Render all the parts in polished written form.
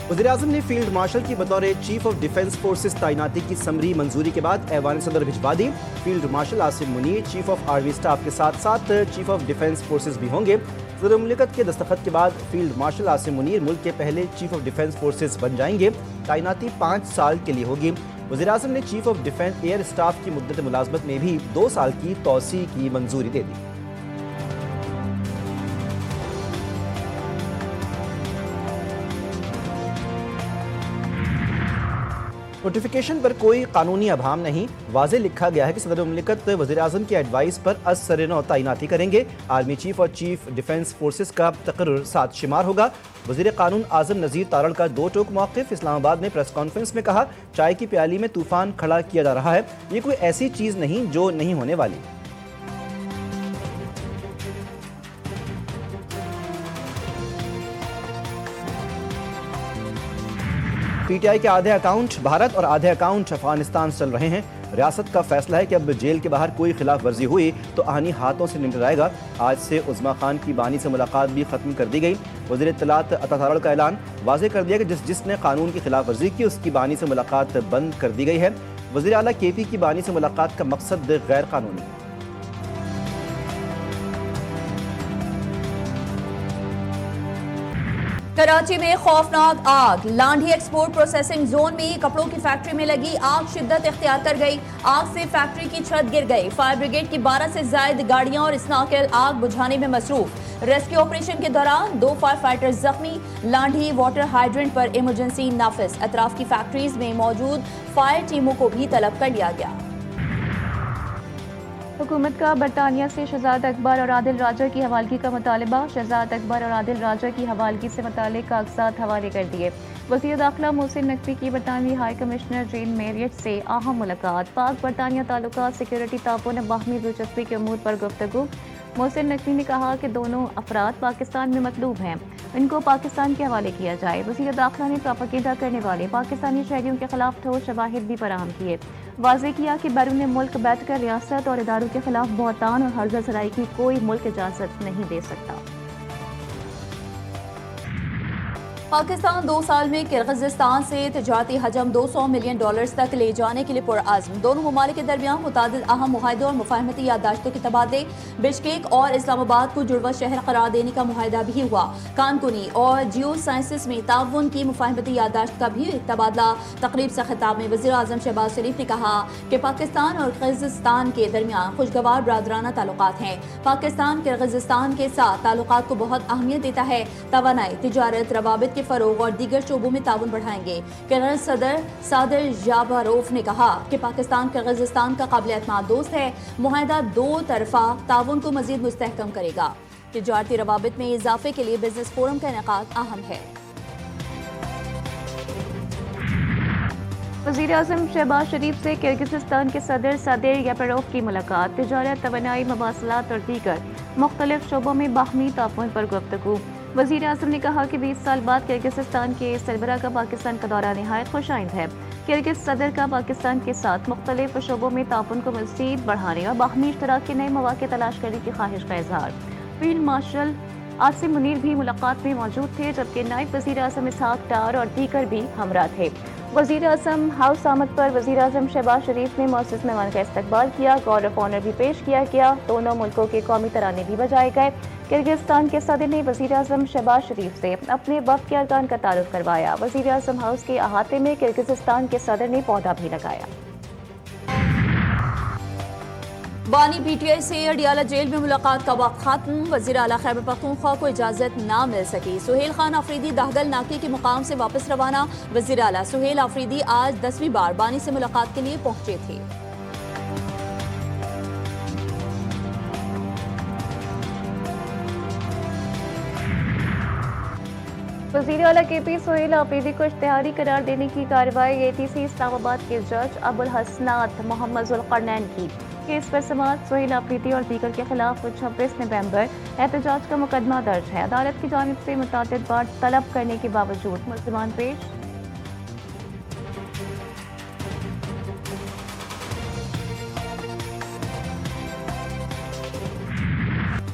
वज़ीर-ए-आज़म ने field marshal की बतौर चीफ ऑफ डिफेंस फोर्सेस तैनाती की समरी मंजूरी के बाद ऐवान सदर भिजवा दी। Field marshal Asim Munir chief of army staff के साथ साथ चीफ ऑफ डिफेंस फोर्सेस भी होंगे। सदर मुमलिकत के दस्तखत के बाद फील्ड मार्शल आसिम मुनीर मुल्क के पहले चीफ ऑफ डिफेंस फोर्सेस बन जाएंगे। तैनाती 5 साल के लिए होगी। वज़ीर-ए-आज़म ने chief of defence air staff की मुद्दत मुलाजमत में भी 2 साल की तौसी की मंजूरी दे दी। नोटिफिकेशन पर कोई कानूनी अभाम नहीं। वाज़े लिखा गया है कि सदर मुमलिकत वज़ीर-ए-आज़म की एडवाइस पर असर-ए-नौ तैनाती करेंगे। आर्मी चीफ और चीफ डिफेंस फोर्सेस का तकर्रुर साथ शुमार होगा। वज़ीर कानून आज़म नज़ीर तारड़ का 2 टोक मौक़िफ़। इस्लामाबाद में प्रेस कॉन्फ्रेंस में कहा, चाय की प्याली में तूफ़ान खड़ा किया जा रहा है। ये कोई ऐसी चीज़ नहीं जो नहीं होने वाली। पीटीआई के आधे अकाउंट भारत और आधे अकाउंट अफगानिस्तान चल रहे हैं। रियासत का फैसला है कि अब जेल के बाहर कोई खिलाफ वर्जी हुई तो आनी हाथों से निपटा जाएगा। आज से उज़्मा खान की बानी से मुलाकात भी खत्म कर दी गई। वज़ीर इत्तलात अता तारड़ का ऐलान, वाज़े कर दिया कि जिसने कानून की खिलाफ वर्जी की उसकी बानी से मुलाकात बंद कर दी गई है। वज़ीर आला केपी की बानी से मुलाकात का मकसद गैर कानूनी है। कराची में खौफनाक आग। लांढी एक्सपोर्ट प्रोसेसिंग जोन में कपड़ों की फैक्ट्री में लगी आग शिद्दत इख्तियार कर गई। आग से फैक्ट्री की छत गिर गई। फायर ब्रिगेड की 12 से ज्यादा गाड़ियां और स्नॉकेल आग बुझाने में मसरूफ। रेस्क्यू ऑपरेशन के दौरान 2 फायर फाइटर जख्मी। लांढी वाटर हाइड्रेंट पर इमरजेंसी नाफिज। अतराफ की फैक्ट्रीज में मौजूद फायर टीमों को भी तलब कर लिया गया। हुकूमत का बरतानिया से शहजाद अकबर और आदिल राजा की हवालगी का मुतालबा। शहजाद अकबर और आदिल राजा की हवालगी से मुतालिक कागजात हवाले कर दिए। वज़ीर दाखिला मोहसिन नकवी की बरतानवी हाई कमिश्नर जेन मैरियट से अहम मुलाकात। पाक बरतानिया ताल्लुकात सिक्योरिटी ताउन बाहमी दिलचस्पी के अमूर पर गुफ्तगू। मोहसिन नकवी ने कहा कि दोनों अफराद पाकिस्तान में मतलूब हैं, इनको पाकिस्तान के हवाले किया जाए। वज़ीर दाखिला ने प्रोपेगेंडा करने वाले पाकिस्तानी शहरियों के खिलाफ ठोस शवाहिद भी फराहम किए। वाज़े किया कि बैरून मुल्क बैठकर रियासत और इदारों के खिलाफ बहतान और हर्जा सराई की कोई मुल्क इजाज़त नहीं दे सकता। पाकिस्तान 2 साल में किर्गिज़स्तान से तिजारती हजम $200 मिलियन तक ले जाने के लिए पुरअज़्म। दोनों ममालिक के दरमियान मुतादिद अहम मुआहदों और मुफाहमती याददाश्तों के तबादले। बिश्केक और इस्लामाबाद को जुड़वा शहर करार देने का मुआहदा भी हुआ। कानकुनी और जियो साइंसेस में ताउन की मुफाहमती याददाश्त का भी तबादला। तकरीब से खिताब में वज़ीर आज़म शहबाज शरीफ ने कहा कि पाकिस्तान और किर्गिज़स्तान के दरमियान खुशगवार बरादराना ताल्लुकात हैं। पाकिस्तान किर्गिज़स्तान के साथ ताल्लुकात को बहुत अहमियत देता है। तवानाई, तिजारत, रवाबित के फरोग और दीगर शोबों में ताउन बढ़ाएंगे। किर्गिज़ सदर सादिर जाबारोफ ने कहा कि पाकिस्तान किर्गिज़स्तान का काबिल एतमाद दोस्त है। मुआहदा 2 तरफा ताउन को मज़ीद मुस्तहकम करेगा। तिजारती रवाबित में इजाफे के लिए बिजनेस फोरम का इनेकाद अहम है। वज़ीर आज़म शहबाज शरीफ से किर्गिज़स्तान के सदर सादिर जाबारोफ की मुलाकात। तिजारत, तवानाई, मवासलात और दीगर मुख्तलिफ शोबों में बाहमी ताउन पर गुफ्तगू। वज़ीर आज़म ने कहा कि 20 साल बाद किर्गिज़स्तान के सरबराह का पाकिस्तान का दौरा निहायत खुशाइंद है। किर्गिज़ सदर का पाकिस्तान के साथ मुख्तलिफ शोबों में ताउन को मज़ीद बढ़ाने और बाहमी इश्तराक के नए मौक़े तलाश करने की ख्वाहिश का इज़हार। फील्ड मार्शल आसिम मुनीर भी मुलाकात में मौजूद थे, जबकि नायब वज़ीर आज़म इसहाक डार और दीगर भी हमरा थे। वज़ीर आज़म हाउस आमद पर वज़ीर आज़म शहबाज शरीफ ने मौसूस मेहमान का इस्तकबाल किया। गार्ड ऑफ ऑनर भी पेश किया गया। दोनों मुल्कों के कौमी तराने भी बजाए गए। किर्गिज़स्तान के सदर ने वज़ीर आज़म शहबाज शरीफ से अपने वफ़द के अरकान का तारुफ करवाया। वज़ीर आज़म हाउस के अहाते में किर्गिज़स्तान के सदर ने पौधा भी लगाया। बानी पीटीआई से अडियाला जेल में मुलाकात का वक्त खत्म। वज़ीर आला खैबर पख्तूनख्वा को इजाजत ना मिल सकी। सुहेल खान आफरीदी दाहगल नाके के मुकाम से वापस रवाना। वज़ीर आला सुहेल आफरीदी आज 10वीं बार बानी से मुलाकात के लिए पहुंचे थे। वज़ीर आला केपी सुहेल आफरीदी को इश्तिहारी करार देने की कार्रवाई एटीसी इस्लामाबाद के जज अबुल हसनात मोहम्मद ज़ुल्क़रनैन की। केस पर समाअत सुहेल आफरीदी और दीगर के खिलाफ 26 नवंबर एहतजाज का मुकदमा दर्ज है। अदालत की जानिब से मुतअद्दिद बार तलब करने के बावजूद मुल्ज़िमान पेश।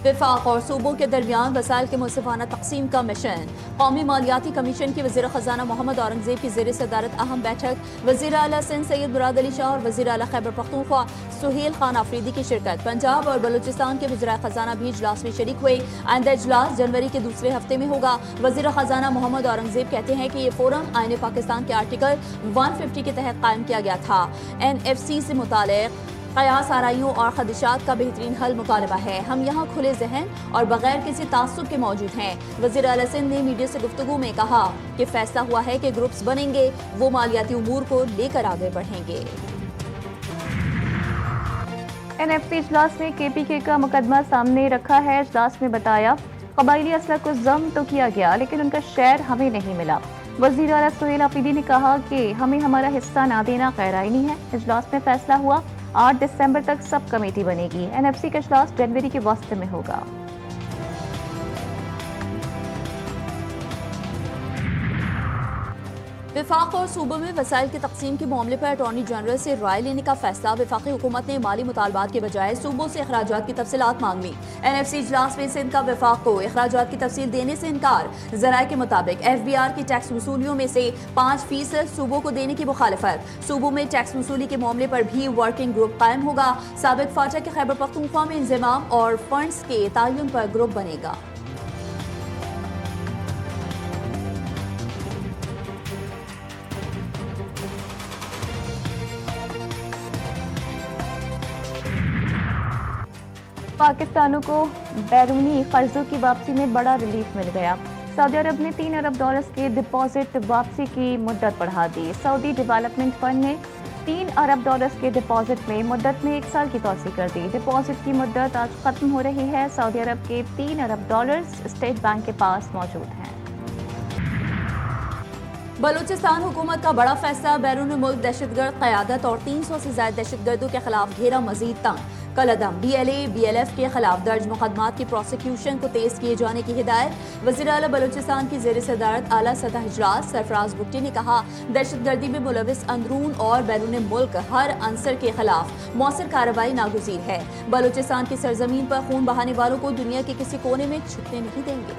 वफाक और सूबों के दरमियान वसाइल के मुनसिफाना तकसीम का मिशन। कौमी मालियाती कमीशन की वज़ीर ख़जाना मोहम्मद औरंगज़ेब की ज़ेर सदारत अहम बैठक। वज़ीर आला सिंध सैयद मुराद अली शाह और वज़ीर आला खैबर पख्तूनख्वा सुहेल खान आफरीदी की शिरकत। पंजाब और बलूचिस्तान के वज़ीर ख़जाना भी इजलास में शरीक हुए। आइंदा इजलास जनवरी के दूसरे हफ्ते में होगा। वज़ीर ख़जाना मोहम्मद औरंगज़ेब कहते हैं कि ये फोरम आईन पाकिस्तान के आर्टिकल 150 के तहत कायम किया गया था। NFC से मुतालिक कयास आराइयों और खदशात का बेहतरीन हल मुतालबा है। हम यहाँ खुले जहन और बगैर किसी तासुब के मौजूद हैं। वज़ीर आला सिंध ने मीडिया से गुफ्तगू में कहा कि फैसला हुआ है कि ग्रुप्स बनेंगे, वो मालियाती उमूर को लेकर आगे बढ़ेंगे। NFC इजलास में KPK का मुकदमा सामने रखा है। इजलास में बताया कबाइली असला को जम तो किया गया लेकिन उनका शेयर हमें नहीं मिला। वज़ीर आला सुहेल आफरीदी ने कहा कि हमें हमारा हिस्सा ना देना गैर आईनी है। इजलास में फैसला हुआ 8 दिसंबर तक सब कमेटी बनेगी। NFC का इजलास जनवरी के वस्त में होगा। वफाक और सूबों में वसाइल की तकसीम के मामले पर अटॉर्नी जनरल से राय लेने का फैसला। वफाकी हुकूमत ने माली मुतालबात के बजाय सूबों से अखराजात की तफसीलात मांग ली। NFC इजलास में सिंध का वफाक को अखराजात की तफसील देने से इनकार। ज़राए के मुताबिक FBR की टैक्स वसूलियों में से 5% सूबों को देने की मुखालफत। सूबों में टैक्स वसूली के मामले पर भी वर्किंग ग्रुप कायम होगा। साबिक फाटा के खैबर पख्तूनख्वा में इंजमाम और फंड्स के तयन पर ग्रुप बनेगा। पाकिस्तानों को बैरूनी कर्जों की वापसी में बड़ा रिलीफ मिल गया। सऊदी अरब ने 3 अरब डॉलर्स के डिपॉजिट वापसी की मुद्दत बढ़ा दी। सऊदी डेवलपमेंट फंड ने 3 अरब डॉलर्स के डिपॉजिट में मुद्दत में 1 साल की तौसीह कर दी। डिपॉजिट की मुद्दत आज खत्म हो रही है। सऊदी अरब के 3 अरब डॉलर्स स्टेट बैंक के पास मौजूद हैं। बलूचिस्तान हुकूमत का बड़ा फैसला। बैरून मुल्क दहशतगर्द क़यादत और 300 से ज्यादा दहशतगर्दों के खिलाफ घेरा मजीद तंग। कलअदम BLA BLF के खिलाफ दर्ज मुकदमात की प्रोसिक्यूशन को तेज किए जाने की हिदायत। वज़ीर आला बलूचिस्तान की ज़ेर सदारत आला सतह इजलास सरफराज बुट्टी ने कहा दहशतगर्दी में मुलविस अंदरून और बैरून मुल्क हर अंसर के खिलाफ मौसर कार्रवाई नागुज़ीर है। बलूचिस्तान की सरजमीन पर खून बहाने वालों को दुनिया के किसी कोने में छुपने नहीं देंगे।